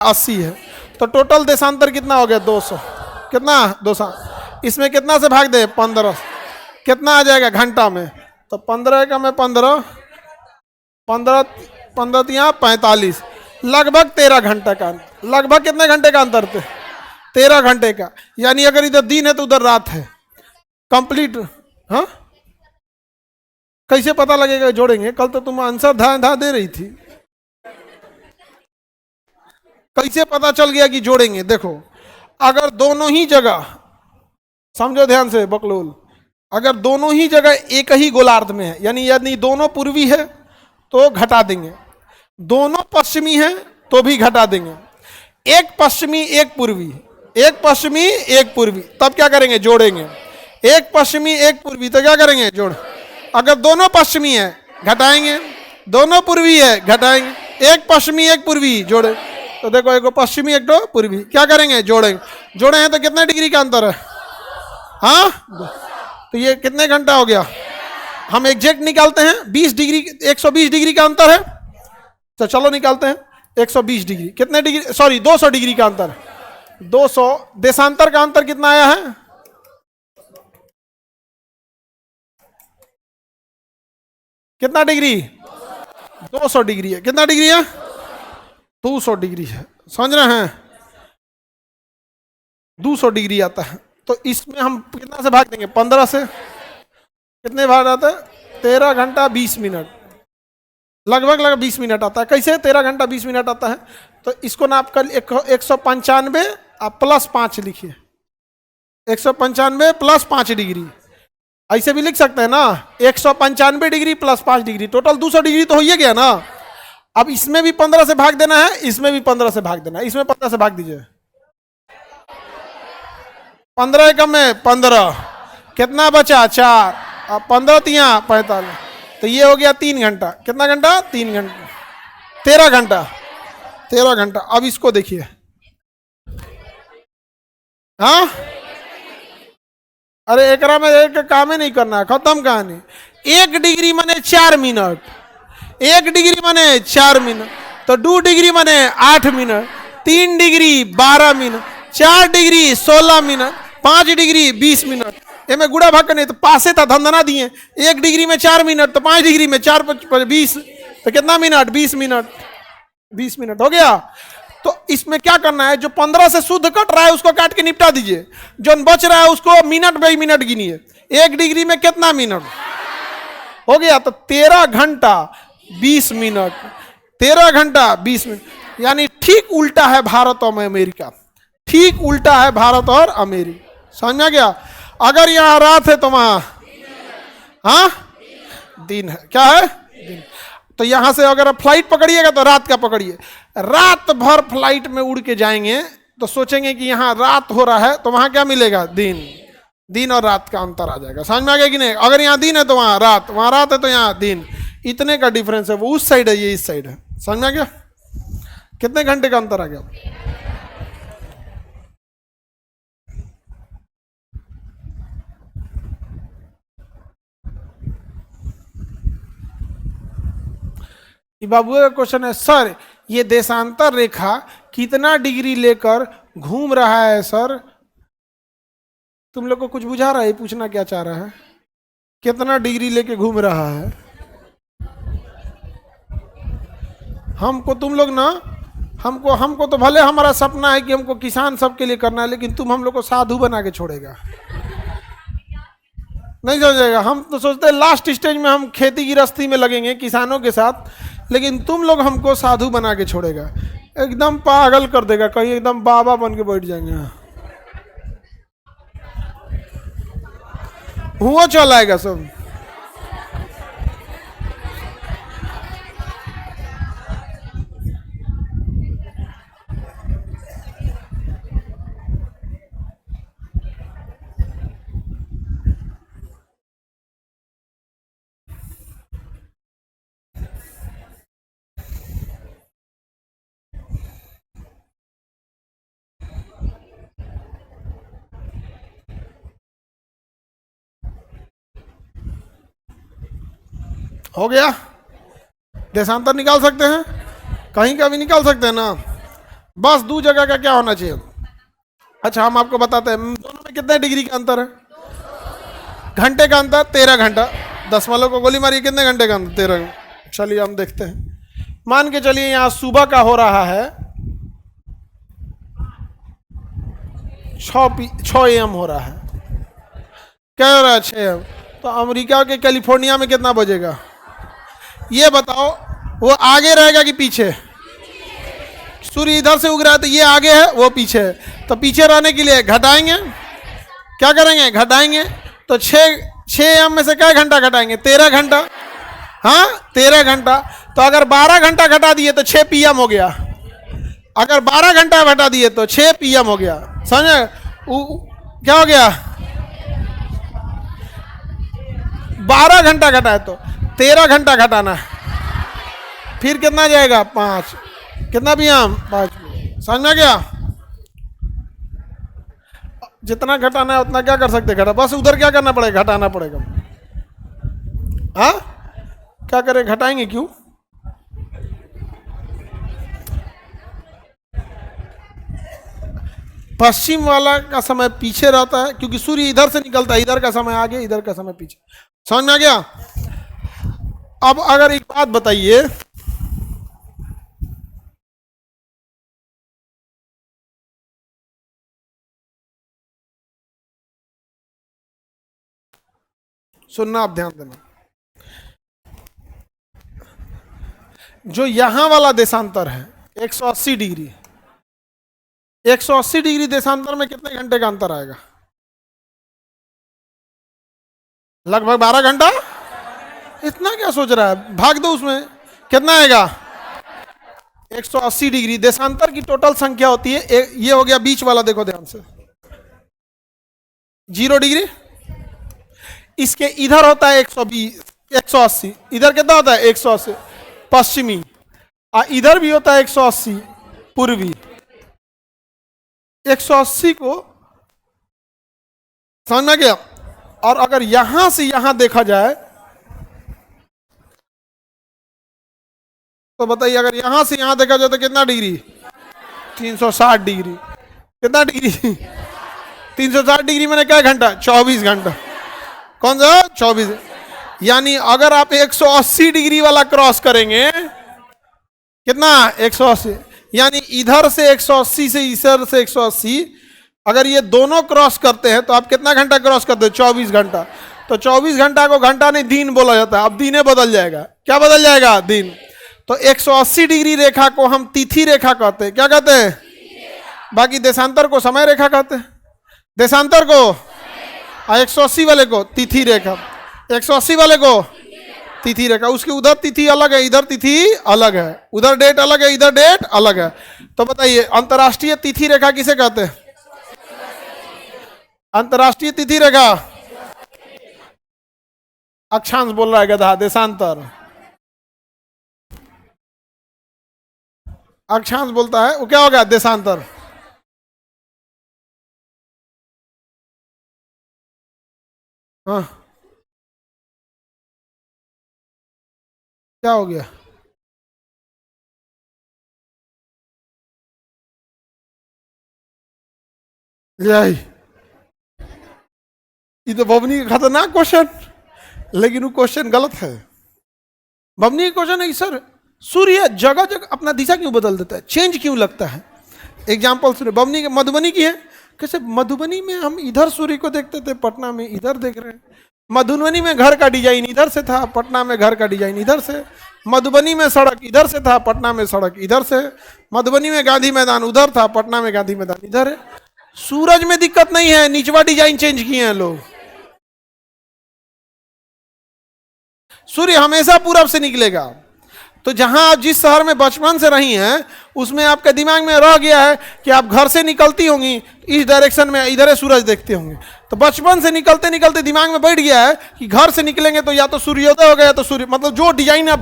80 है, तो टोटल देशांतर कितना हो गया 200। कितना 200, इसमें कितना से भाग दे 15, कितना आ जाएगा घंटा में, तो 15 का में 15, 15 15 यहाँ 45, लगभग 13 घंटा का, लगभग कितने घंटे का अंतर थे 13 घंटे का। यानी अगर इधर दिन है तो उधर रात है, कंप्लीट। हाँ कैसे पता लगेगा जोड़ेंगे, कल तो तुम आंसर धा दे रही थी, कैसे पता चल गया कि जोड़ेंगे। देखो अगर दोनों ही जगह, समझो ध्यान से बकलोल, अगर दोनों ही जगह एक ही गोलार्ध में है, यानी यदि दोनों पूर्वी है तो घटा देंगे, दोनों पश्चिमी है तो भी घटा देंगे, एक पश्चिमी एक पूर्वी, एक पश्चिमी एक पूर्वी, तब क्या करेंगे जोड़ेंगे। एक पश्चिमी एक पूर्वी तो क्या करेंगे जोड़। अगर दोनों पश्चिमी है घटाएंगे, दोनों पूर्वी है घटाएंगे, एक पश्चिमी एक पूर्वी जोड़े, तो देखो एक पश्चिमी एक तो पूर्वी, क्या करेंगे जोड़ेंगे। जोड़े हैं तो कितने डिग्री का अंतर है, हाँ तो ये कितने घंटा हो गया, हम एग्जैक्ट निकालते हैं 20 डिग्री, 120 डिग्री का अंतर है, तो चलो निकालते हैं 120 डिग्री, कितने डिग्री, सॉरी 200 डिग्री का अंतर, 200 देशांतर का अंतर कितना आया है, कितना डिग्री 200 डिग्री है, कितना डिग्री है 200 डिग्री है, समझ रहे हैं 200 डिग्री आता है। तो इसमें हम कितना से भाग देंगे 15 से, कितने भाग आता है 13 घंटा 20 मिनट, लगभग 20 मिनट आता है। कैसे 13 घंटा 20 मिनट आता है, तो इसको ना आप कल 195 आप प्लस 5 लिखिए, 195 प्लस 5 डिग्री, ऐसे भी लिख सकते हैं ना, 195 degree plus 5 degree, total 200 degree तो हो ही गया ना। अब इसमें भी 15 से भाग देना है, इसमें भी 15 से भाग देना है, इसमें 15 से भाग दीजिए, 15 कम में 15, कितना बचा 4, अब 15 तिया 45, तो ये हो गया 3 घंटा, कितना घंटा 3 घंटा, 13 घंटा, 13 घंटा। अब इसको देखिए, हाँ अरे एकरा में एक काम ही नहीं करना है, खत्म कहानी। 1 डिग्री माने 4 मिनट, 1 डिग्री माने 4 मिनट, तो 2 डिग्री माने 8 minute, 3 degree 12 minute, 4 degree 16 minute, 5 degree 20 minute, ये में गुड़ा भाग करने तो पासे था धंधना दिए, 1 डिग्री में 4 मिनट, तो 5 डिग्री में 4 20, तो कितना मिनट 20 मिनट, 20 मिनट हो गया। तो इसमें क्या करना है, जो 15 से शुद्ध कट रहा है उसको काट के निपटा दीजिए, जो बच रहा है उसको मिनट बाई मिनट गिनिए, 1 डिग्री में कितना मिनट हो गया, तो 13 घंटा 20 मिनट, 13 घंटा 20 मिनट, यानी ठीक उल्टा है भारत और अमेरिका, ठीक उल्टा है भारत और अमेरिका, समझ में गया। अगर यहाँ रात है तो वहां हाँ दिन है, क्या है दिन। तो यहां से अगर आप फ्लाइट पकड़िएगा तो रात का पकड़िए, रात भर फ्लाइट में उड़ के जाएंगे तो सोचेंगे कि यहाँ रात हो रहा है, तो वहां क्या मिलेगा दिन, दिन और रात का अंतर आ जाएगा, समझ में आ गया कि नहीं। अगर यहाँ दिन है तो वहां रात है तो यहाँ दिन, इतने का डिफरेंस है, वो उस साइड है ये इस साइड है, समझ में आ गया, कितने घंटे का अंतर आ गया। बाबू का क्वेश्चन है, सर ये देशांतर रेखा कितना डिग्री लेकर घूम रहा है सर। तुम लोग को कुछ बुझा रहा है, पूछना क्या चाह रहा है, कितना डिग्री लेके घूम रहा है। हमको तुम लोग ना, हमको तो भले हमारा सपना है कि हमको किसान सबके लिए करना है, लेकिन तुम हम लोग को साधु बना के छोड़ेगा, नहीं समझेगा। हम तो सोचते हैं लास्ट स्टेज में हम खेती गृहस्थी में लगेंगे किसानों के साथ, लेकिन तुम लोग हमको साधु बना के छोड़ेगा, एकदम पागल कर देगा, कहीं एकदम बाबा बन के बैठ जाएंगे, हुआ चल आएगा सब। हो गया, देशांतर निकाल सकते हैं, कहीं का भी निकाल सकते हैं ना। बस दो जगह का क्या होना चाहिए। अच्छा हम आपको बताते हैं दोनों में कितने डिग्री का अंतर है। घंटे का अंतर 13 घंटा। 10 वालों को गोली मारी कितने घंटे का अंतर? 13। चलिए हम देखते हैं। मान के चलिए यहाँ सुबह का हो रहा है 6 AM हो रहा है। क्या हो रहा है? 6 AM। तो अमेरिका के कैलिफोर्निया में कितना बजेगा ये बताओ। वो आगे रहेगा कि पीछे? सूर्य इधर से उग रहा है तो ये आगे है, वो पीछे है। तो पीछे रहने के लिए घटाएंगे, क्या करेंगे? घटाएंगे। तो 6 AM में से क्या घंटा घटाएंगे? 13 घंटा। हाँ 13 घंटा। तो अगर 12 घंटा घटा दिए तो 6 PM हो गया। अगर 12 घंटा घटा दिए तो 6 PM हो गया। समझे? क्या हो गया? 12 घंटा घटा है तो 13 घंटा घटाना है। फिर कितना जाएगा? 5। कितना PM? 5। समझ में गया? जितना घटाना है उतना क्या कर सकते? घटा। बस उधर क्या करना पड़ेगा? घटाना पड़ेगा। हाँ क्या करें? घटाएंगे क्यों? पश्चिम वाला का समय पीछे रहता है क्योंकि सूर्य इधर से निकलता है। इधर का समय आगे, इधर का समय पीछे। समझ में आ गया? अब अगर एक बात बताइए, सुनना आप ध्यान देना। जो यहां वाला देशांतर है 180 डिग्री, 180 डिग्री देशांतर में कितने घंटे का अंतर आएगा? लगभग 12 घंटा। इतना क्या सोच रहा है? भाग दो उसमें। कितना आएगा? 180 डिग्री। देशांतर की टोटल संख्या होती है ये हो गया बीच वाला, देखो ध्यान से, 0 डिग्री। इसके इधर होता है 120, 180। इधर कितना होता है? 180 पश्चिमी। और इधर भी होता है 180 पूर्वी। 180 को समझ में गया? और अगर यहां से यहां देखा जाए तो बताइए, अगर यहां से यहां देखा जाए तो कितना डिग्री? 360 डिग्री। कितना डिग्री? 360 डिग्री मैंने क्या घंटा? 24 घंटा। कौन सा? 24। यानी अगर आप 180 डिग्री वाला क्रॉस करेंगे, कितना? 180। यानी इधर से 180 से इधर से 180, अगर ये दोनों क्रॉस करते हैं तो आप कितना घंटा क्रॉस करते हो? 24 घंटा। तो 24 घंटा को घंटा नहीं दिन बोला जाता है। अब दिने बदल जाएगा। क्या बदल जाएगा? दिन। तो 180 डिग्री रेखा को हम तिथि रेखा कहते हैं। क्या कहते हैं? बाकी देशांतर को समय रेखा कहते हैं। देशांतर को 180 वाले को तिथि रेखा, 180 वाले को तिथि रेखा। उसकी उधर तिथि अलग है, इधर तिथि अलग है। उधर डेट अलग है, इधर डेट अलग है। तो बताइए अंतरराष्ट्रीय तिथि रेखा किसे कहते हैं? अंतरराष्ट्रीय तिथि रेखा। अक्षांश बोल रहा है गधा। देशांतर अक्षांश बोलता है, वो क्या हो गया? देशांतर। हाँ क्या हो गया? यही ये तो बबनी का खतरनाक क्वेश्चन, लेकिन वो क्वेश्चन गलत है। बबनी का क्वेश्चन है कि सर सूर्य जगह जगह अपना दिशा क्यों बदल देता है? चेंज क्यों लगता है? एग्जाम्पल सुनिए। बबनी मधुबनी की है। कैसे? मधुबनी में हम इधर सूर्य को देखते थे, पटना में इधर देख रहे हैं। मधुबनी में घर का डिजाइन इधर से था, पटना में घर का डिजाइन इधर से। मधुबनी में सड़क इधर से था, पटना में सड़क इधर से। मधुबनी में गांधी मैदान उधर था, पटना में गांधी मैदान इधर है। सूरज में दिक्कत नहीं है, निचवा डिजाइन चेंज किए हैं लोग। सूर्य हमेशा पूरब से निकलेगा। तो जहां आप जिस शहर में बचपन से रही हैं उसमें आपके दिमाग में रह गया है कि आप घर से निकलती होंगी इस डायरेक्शन में, इधर है सूरज देखते होंगे। तो बचपन से निकलते निकलते दिमाग में बैठ गया है कि घर से निकलेंगे तो या तो सूर्योदय होगा या तो सूर्य, मतलब जो डिजाइन आप